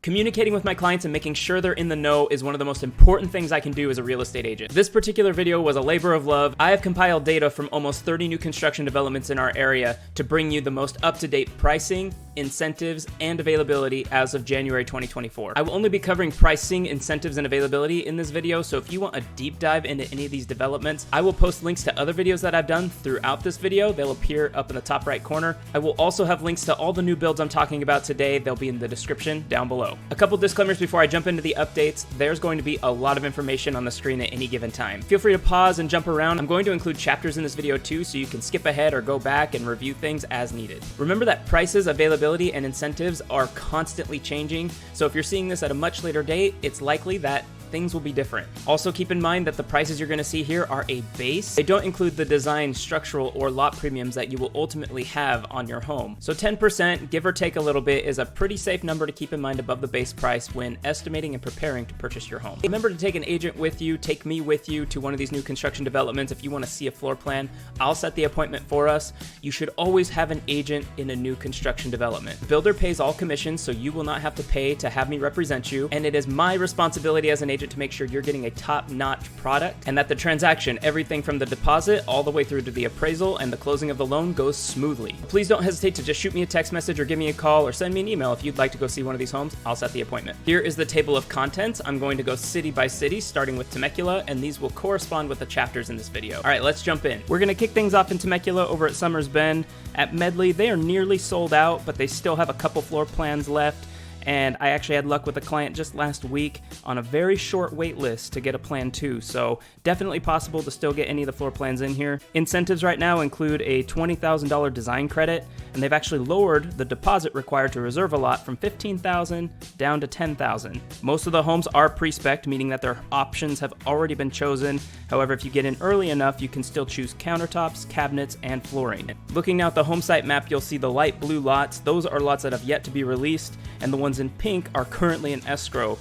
Communicating with my clients and making sure they're in the know is one of the most important things I can do as a real estate agent. This particular video was a labor of love. I have compiled data from almost 30 new construction developments in our area to bring you the most up-to-date pricing, incentives, and availability as of January 2024. I will only be covering pricing, incentives, and availability in this video, so if you want a deep dive into any of these developments, I will post links to other videos that I've done throughout this video. They'll appear up in the top right corner. I will also have links to all the new builds I'm talking about today. They'll be in the description down below. A couple disclaimers before I jump into the updates. There's going to be a lot of information on the screen at any given time. Feel free to pause and jump around. I'm going to include chapters in this video too, so you can skip ahead or go back and review things as needed. Remember that prices, availability, and incentives are constantly changing, so if you're seeing this at a much later date, it's likely that things will be different. Also keep in mind that the prices you're going to see here are a base. They don't include the design, structural, or lot premiums that you will ultimately have on your home. So 10%, give or take a little bit, is a pretty safe number to keep in mind above the base price when estimating and preparing to purchase your home. Remember to take an agent with you, take me with you to one of these new construction developments. If you want to see a floor plan, I'll set the appointment for us. You should always have an agent in a new construction development. The builder pays all commissions, so you will not have to pay to have me represent you, and it is my responsibility as an agent to make sure you're getting a top-notch product and that the transaction, everything from the deposit all the way through to the appraisal and the closing of the loan, goes smoothly. Please don't hesitate to just shoot me a text message or give me a call or send me an email if you'd like to go see one of these homes. I'll set the appointment. Here is the table of contents. I'm going to go city by city, starting with Temecula, and these will correspond with the chapters in this video. All right, let's jump in. We're going to kick things off in Temecula over at Sommers. At Medley, they are nearly sold out, but they still have a couple floor plans left. And I actually had luck with a client just last week on a very short wait list to get a plan too, so definitely possible to still get any of the floor plans in here. Incentives right now include a $20,000 design credit, and they've actually lowered the deposit required to reserve a lot from $15,000 down to $10,000. Most of the homes are pre-spec'd, meaning that their options have already been chosen. However, if you get in early enough, you can still choose countertops, cabinets, and flooring. Looking now at the home site map, you'll see the light blue lots. Those are lots that have yet to be released, and the ones in pink are currently in escrow.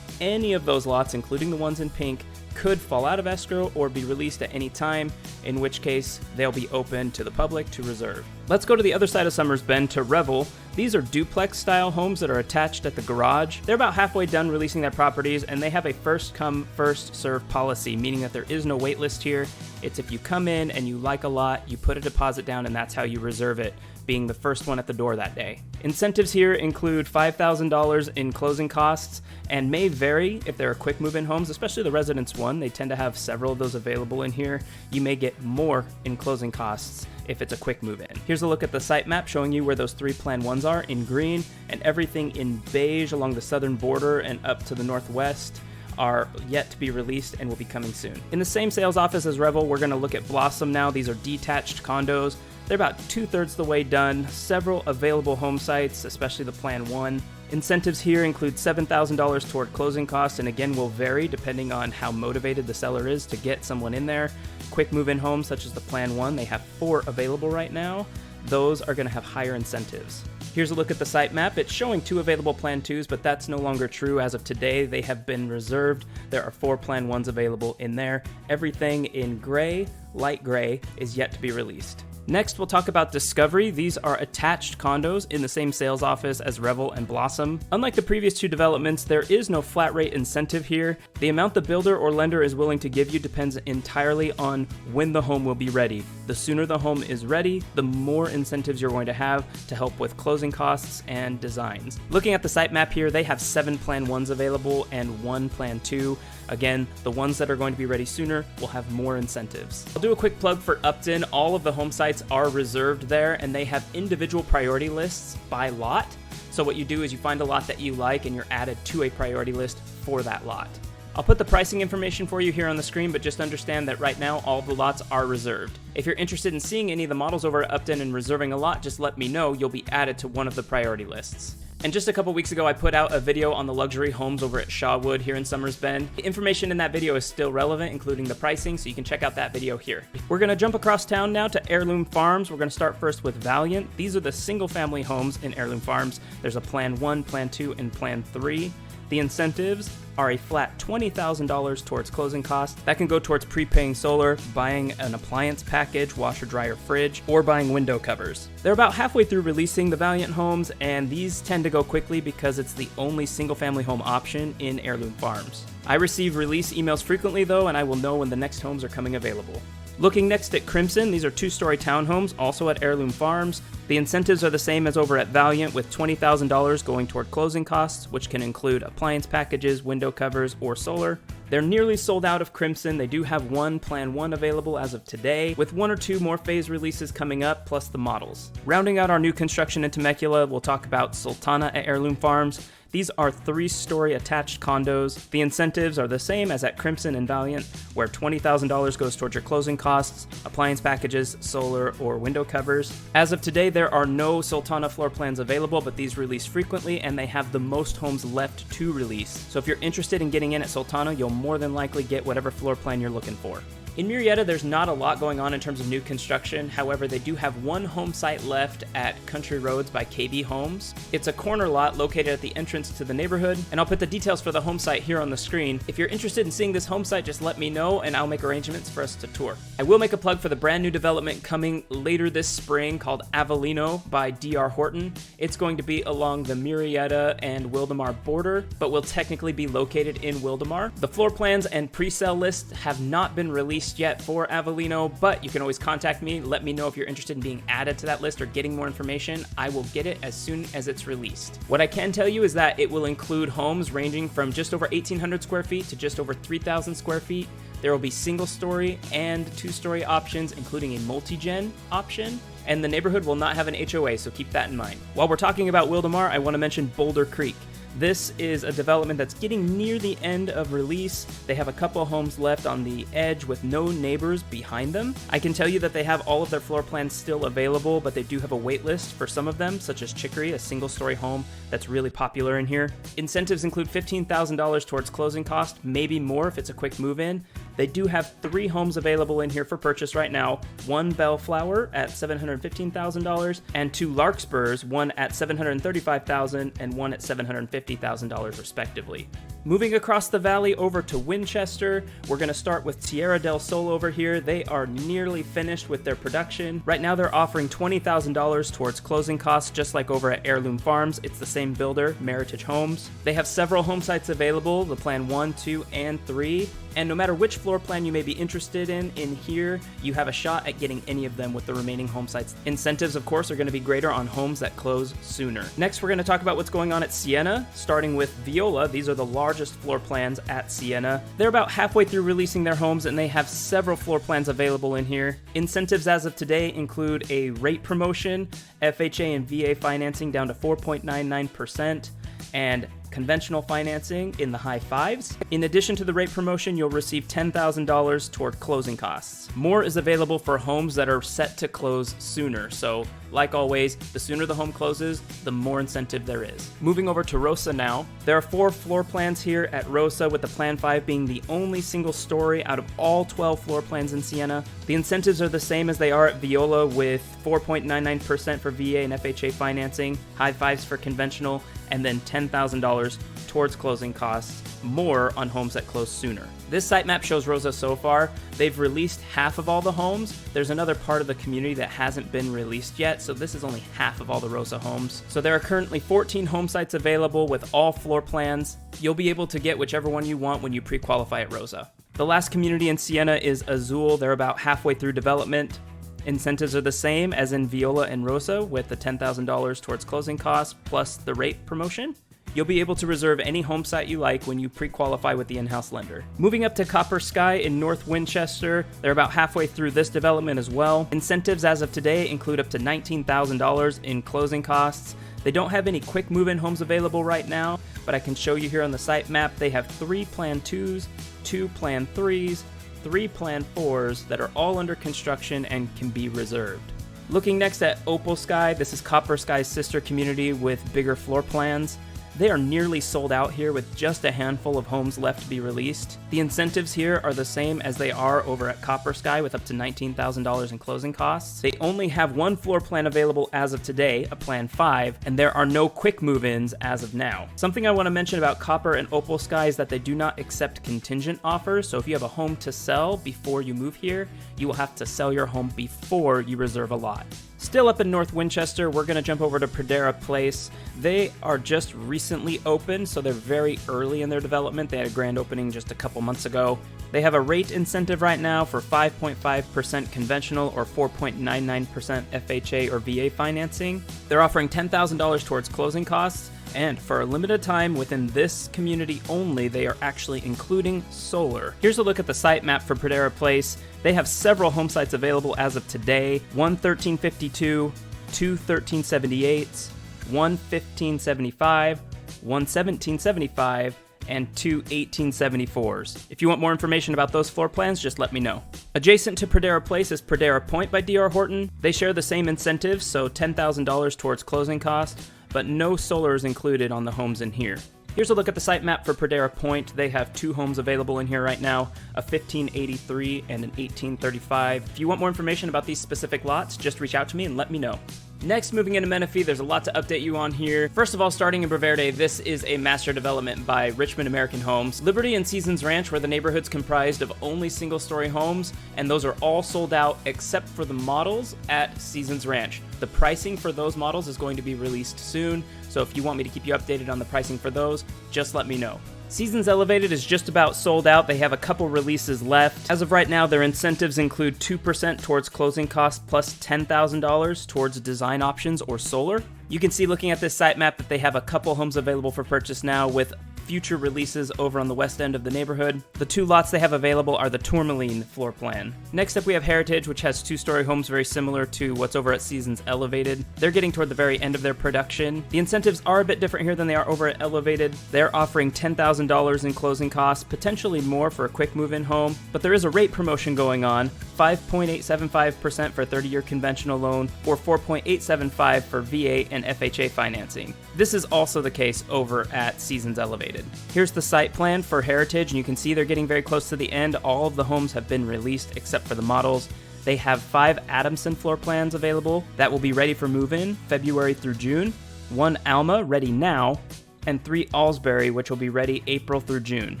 Any of those lots, including the ones in pink, could fall out of escrow or be released at any time, in which case they'll be open to the public to reserve. Let's go to the other side of Sommers to Revel. These are duplex style homes that are attached at the garage. They're about halfway done releasing their properties, and they have a first come, first serve policy, meaning that there is no wait list here. It's if you come in and you like a lot, you put a deposit down, and that's how you reserve it, being the first one at the door that day. Incentives here include $5,000 in closing costs and may vary if there are quick move-in homes, especially the residence one. They tend to have several of those available in here. You may get more in closing costs if it's a quick move-in. Here's a look at the site map showing you where those three plan ones are in green, and everything in beige along the southern border and up to the northwest are yet to be released and will be coming soon. In the same sales office as Revel, we're going to look at Blossom now. These are detached condos. They're about 2/3 the way done. Several available home sites, especially the Plan 1. Incentives here include $7,000 toward closing costs, and again will vary depending on how motivated the seller is to get someone in there. Quick move-in homes such as the Plan 1, they have 4 available right now. Those are going to have higher incentives. Here's a look at the site map. It's showing 2 available Plan 2s, but that's no longer true. As of today, they have been reserved. There are 4 Plan 1s available in there. Everything in gray, light gray, is yet to be released. Next, we'll talk about Discovery. These are attached condos in the same sales office as Revel and Blossom. Unlike the previous 2 developments, there is no flat rate incentive here. The amount the builder or lender is willing to give you depends entirely on when the home will be ready. The sooner the home is ready, the more incentives you're going to have to help with closing costs and designs. Looking at the site map here, they have 7 Plan 1s available and 1 Plan 2. Again, the ones that are going to be ready sooner will have more incentives. I'll do a quick plug for Upton. All of the home sites are reserved there, and they have individual priority lists by lot. So what you do is you find a lot that you like and you're added to a priority list for that lot. I'll put the pricing information for you here on the screen, but just understand that right now all of the lots are reserved. If you're interested in seeing any of the models over at Upton and reserving a lot, just let me know. You'll be added to one of the priority lists. And just a couple weeks ago, I put out a video on the luxury homes over at Shawood here in Sommers. The information in that video is still relevant, including the pricing, so you can check out that video here. We're going to jump across town now to Heirloom Farms. We're going to start first with Valiant. These are the single-family homes in Heirloom Farms. There's a Plan 1, Plan 2, and Plan 3. The incentives are a flat $20,000 towards closing costs. That can go towards prepaying solar, buying an appliance package, washer, dryer, fridge, or buying window covers. They're about halfway through releasing the Valiant homes, and these tend to go quickly because it's the only single-family home option in Heirloom Farms. I receive release emails frequently though, and I will know when the next homes are coming available. Looking next at Crimson, these are two-story townhomes, also at Heirloom Farms. The incentives are the same as over at Valiant, with $20,000 going toward closing costs, which can include appliance packages, window covers, or solar. They're nearly sold out of Crimson. They do have one Plan 1 available as of today, with one or two more phase releases coming up, plus the models. Rounding out our new construction in Temecula, we'll talk about Sultana at Heirloom Farms. These are 3-story attached condos. The incentives are the same as at Crimson and Valiant, where $20,000 goes towards your closing costs, appliance packages, solar, or window covers. As of today, there are no Sultana floor plans available, but these release frequently, and they have the most homes left to release. So if you're interested in getting in at Sultana, you'll more than likely get whatever floor plan you're looking for. In Murrieta, there's not a lot going on in terms of new construction. However, they do have one home site left at Country Roads by KB Homes. It's a corner lot located at the entrance to the neighborhood, and I'll put the details for the home site here on the screen. If you're interested in seeing this home site, just let me know and I'll make arrangements for us to tour. I will make a plug for the brand new development coming later this spring called Avalino by DR Horton. It's going to be along the Murrieta and Wildomar border, but will technically be located in Wildomar. The floor plans and pre-sale list have not been released yet for Avalino, but you can always contact me. Let me know if you're interested in being added to that list or getting more information. I will get it as soon as it's released. What I can tell you is that it will include homes ranging from just over 1,800 square feet to just over 3,000 square feet. There will be single-story and two-story options, including a multi-gen option, and the neighborhood will not have an HOA, so keep that in mind. While we're talking about Wildomar, I want to mention Boulder Creek. This is a development that's getting near the end of release. They have a couple homes left on the edge with no neighbors behind them. I can tell you that they have all of their floor plans still available, but they do have a wait list for some of them, such as Chicory, a single-story home that's really popular in here. Incentives include $15,000 towards closing cost, maybe more if it's a quick move-in. They do have 3 homes available in here for purchase right now. One Bellflower at $715,000 and 2 Larkspurs, one at $735,000 and one at $750,000 respectively. Moving across the valley over to Winchester, we're going to start with Tierra Del Sol over here. They are nearly finished with their production. Right now they're offering $20,000 towards closing costs, just like over at Heirloom Farms. It's the same builder, Meritage Homes. They have several home sites available, the plan 1, 2, and 3. And no matter which floor plan you may be interested in here, you have a shot at getting any of them with the remaining home sites. Incentives, of course, are going to be greater on homes that close sooner. Next, we're going to talk about what's going on at Siena, starting with Viola. These are the largest floor plans at Siena. They're about halfway through releasing their homes, and they have several floor plans available in here. Incentives as of today include a rate promotion, FHA and VA financing down to 4.99%, and conventional financing in the high 5s. In addition to the rate promotion, you'll receive $10,000 toward closing costs. More is available for homes that are set to close sooner. So, like always, the sooner the home closes, the more incentive there is. Moving over to Rosa now. There are 4 floor plans here at Rosa, with the Plan 5 being the only single story out of all 12 floor plans in Siena. The incentives are the same as they are at Viola, with 4.99% for VA and FHA financing, high 5s for conventional, and then $10,000 towards closing costs, more on homes that close sooner. This sitemap shows Rosa so far. They've released half of all the homes. There's another part of the community that hasn't been released yet, so this is only half of all the Rosa homes. So there are currently 14 home sites available with all floor plans. You'll be able to get whichever one you want when you pre-qualify at Rosa. The last community in Siena is Azul. They're about halfway through development. Incentives are the same as in Viola and Rosa, with the $10,000 towards closing costs plus the rate promotion. You'll be able to reserve any home site you like when you pre-qualify with the in-house lender. Moving up to Skye in North Winchester, they're about halfway through this development as well. Incentives as of today include up to $19,000 in closing costs. They don't have any quick move-in homes available right now, but I can show you here on the site map. They have 3 Plan 2s, 2 Plan 3s, 3 Plan 4s that are all under construction and can be reserved. Looking next at Opal Skye, this is Skye's sister community with bigger floor plans. They are nearly sold out here with just a handful of homes left to be released. The incentives here are the same as they are over at Skye with up to $19,000 in closing costs. They only have one floor plan available as of today, a Plan 5, and there are no quick move-ins as of now. Something I want to mention about Copper and Opal Skye is that they do not accept contingent offers, so if you have a home to sell before you move here, you will have to sell your home before you reserve a lot. Still up in North Winchester, we're going to jump over to Pradera Place. They are just recently opened, so they're very early in their development. They had a grand opening just a couple months ago. They have a rate incentive right now for 5.5% conventional or 4.99% FHA or VA financing. They're offering $10,000 towards closing costs, and for a limited time within this community only, they are actually including solar. Here's a look at the site map for Pradera Place. They have several home sites available as of today. 1 1352, 2 1378s, 1 1575, 1 1775, and 2 1874s. If you want more information about those floor plans, just let me know. Adjacent to Pradera Place is Pradera Pointe by D.R. Horton. They share the same incentives, so $10,000 towards closing cost, but no solar is included on the homes in here. Here's a look at the site map for Pradera Pointe. They have two homes available in here right now, a 1583 and an 1835. If you want more information about these specific lots, just reach out to me and let me know. Next, moving into Menifee, there's a lot to update you on here. First of all, starting in Braverde, this is a master development by Richmond American Homes. Liberty and Seasons Ranch were the neighborhoods comprised of only single-story homes, and those are all sold out except for the models at Seasons Ranch. The pricing for those models is going to be released soon, so if you want me to keep you updated on the pricing for those, just let me know. Seasons Elevated is just about sold out. They have a couple releases left. As of right now, their incentives include 2% towards closing costs plus $10,000 towards design options or solar. You can see looking at this site map that they have a couple homes available for purchase now with future releases over on the west end of the neighborhood. The two lots they have available are the Tourmaline floor plan. Next up we have Heritage, which has two-story homes very similar to what's over at Seasons Elevated. They're getting toward the very end of their production. The incentives are a bit different here than they are over at Elevated. They're offering $10,000 in closing costs, potentially more for a quick move-in home, but there is a rate promotion going on, 5.875% for a 30-year conventional loan or 4.875% for VA and FHA financing. This is also the case over at Seasons Elevated. Here's the site plan for Heritage, and you can see they're getting very close to the end. All of the homes have been released except for the models. They have 5 Adamson floor plans available that will be ready for move-in February through June, 1 Alma ready now, and 3 Alsbury, which will be ready April through June.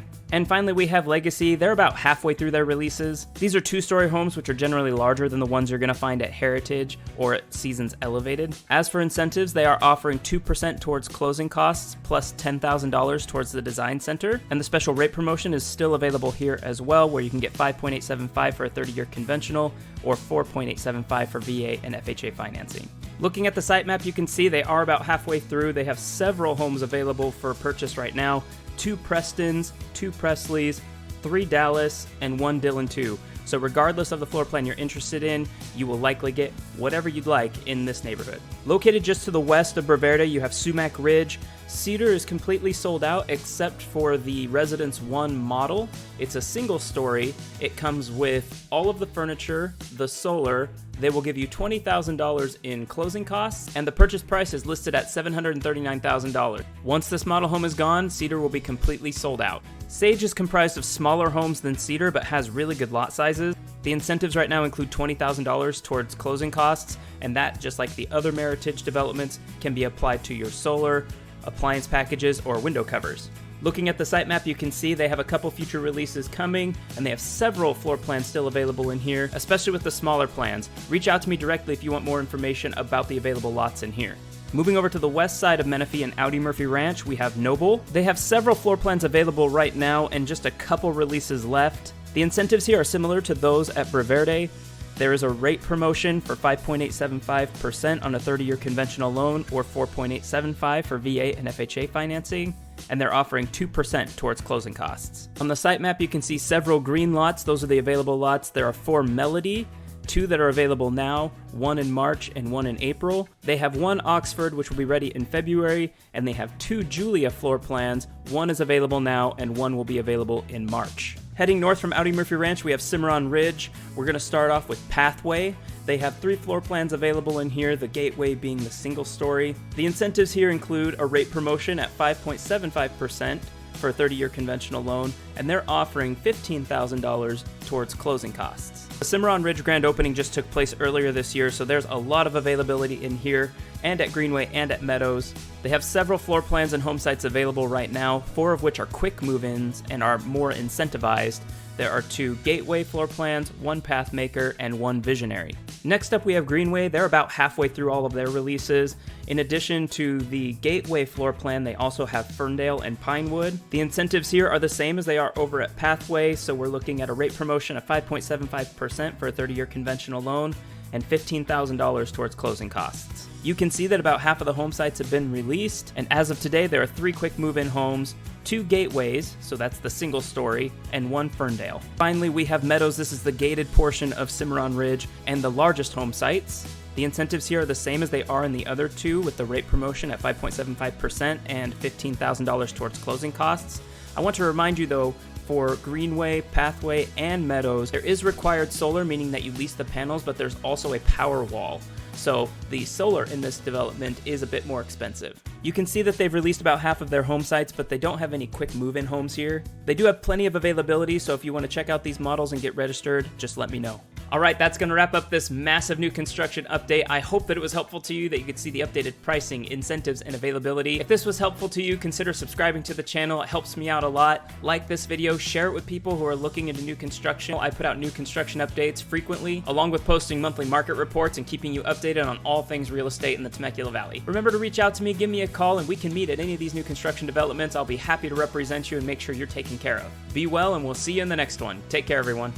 And finally, we have Legacy. They're about halfway through their releases. These are two-story homes, which are generally larger than the ones you're going to find at Heritage or at Seasons Elevated. As for incentives, they are offering 2% towards closing costs plus $10,000 towards the design center. And the special rate promotion is still available here as well, where you can get 5.875% for a 30-year conventional or 4.875% for VA and FHA financing. Looking at the site map, you can see they are about halfway through. They have several homes available for purchase right now. 2 Prestons, 2 Presleys, 3 Dallas, and 1 Dillon 2. So regardless of the floor plan you're interested in, you will likely get whatever you'd like in this neighborhood. Located just to the west of Braverde, you have Sumac Ridge. Cedar is completely sold out except for the Residence 1 model. It's a single story. It comes with all of the furniture, the solar. They will give you $20,000 in closing costs, and the purchase price is listed at $739,000. Once this model home is gone, Cedar will be completely sold out. Sage is comprised of smaller homes than Cedar, but has really good lot sizes. The incentives right now include $20,000 towards closing costs, and that, just like the other Meritage developments, can be applied to your solar, appliance packages, or window covers. Looking at the site map, you can see they have a couple future releases coming, and they have several floor plans still available in here, especially with the smaller plans. Reach out to me directly if you want more information about the available lots in here. Moving over to the west side of Menifee and Audie Murphy Ranch, we have Noble. They have several floor plans available right now and just a couple releases left. The incentives here are similar to those at Braverde. There is a rate promotion for 5.875% on a 30-year conventional loan or 4.875% for VA and FHA financing, and they're offering 2% towards closing costs. On the site map, you can see several green lots. Those are the available lots. There are 4 Melody, 2 that are available now, 1 in March and 1 in April. They have 1 Oxford, which will be ready in February, and they have 2 Julia floor plans. 1 is available now, and 1 will be available in March. Heading north from Audie Murphy Ranch, we have Cimarron Ridge. We're going to start off with Pathway. They have 3 floor plans available in here, the gateway being the single story. The incentives here include a rate promotion at 5.75% for a 30-year conventional loan, and they're offering $15,000 towards closing costs. The Cimarron Ridge grand opening just took place earlier this year, so there's a lot of availability in here, and at Greenway and at Meadows. They have several floor plans and home sites available right now, 4 of which are quick move-ins and are more incentivized. There are 2 gateway floor plans, 1 pathmaker, and 1 visionary. Next up we have Greenway. They're about halfway through all of their releases. In addition to the gateway floor plan, they also have Ferndale and Pinewood. The incentives here are the same as they are over at Pathway, so we're looking at a rate promotion of 5.75% for a 30-year conventional loan and $15,000 towards closing costs. You can see that about half of the home sites have been released, and as of today there are 3 quick move-in homes, 2 gateways, so that's the single story, and 1 Ferndale. Finally, we have Meadows. This is the gated portion of Cimarron Ridge and the largest home sites. The incentives here are the same as they are in the other 2, with the rate promotion at 5.75% and $15,000 towards closing costs. I want to remind you though, for Greenway, Pathway, and Meadows, there is required solar, meaning that you lease the panels, but there's also a power wall. So the solar in this development is a bit more expensive. You can see that they've released about half of their home sites, but they don't have any quick move-in homes here. They do have plenty of availability, so if you want to check out these models and get registered, just let me know. Alright, that's going to wrap up this massive new construction update. I hope that it was helpful to you, that you could see the updated pricing, incentives, and availability. If this was helpful to you, consider subscribing to the channel. It helps me out a lot. Like this video, share it with people who are looking into new construction. I put out new construction updates frequently, along with posting monthly market reports and keeping you updated on all things real estate in the Temecula Valley. Remember to reach out to me, give me a call, and we can meet at any of these new construction developments. I'll be happy to represent you and make sure you're taken care of. Be well, and we'll see you in the next one. Take care, everyone.